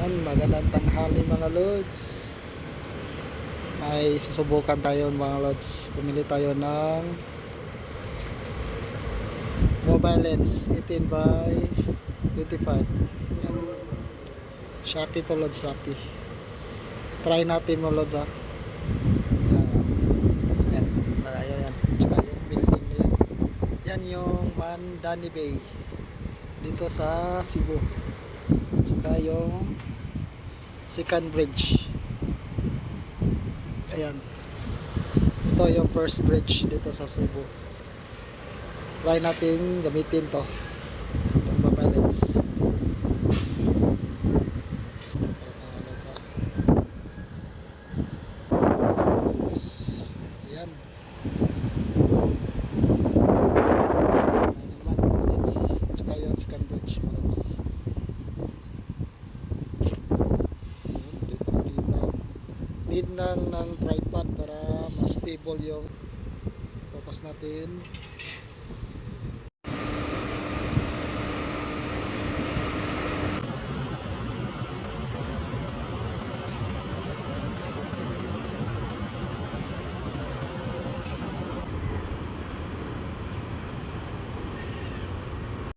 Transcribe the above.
Yan, magandang tanghali mga lods. May susubukan tayo mga lods. Pumili tayo ng mobile lens 18 by 25. Yan. Shopee to lods, Shopee. Try natin mga lods ha. Yan. Malayo yan. Tsaka yung building na yan. Yan yung Mandani Bay. Dito sa Cebu. Tsaka yung second bridge. Ayan. Ito yung first bridge dito sa Cebu. Try natin gamitin to. Itong mobile lens. Ayan. Ayan naman, mobile lens. At saka yung second bridge, mobile lens. Need ng tripod para mas stable yung focus natin.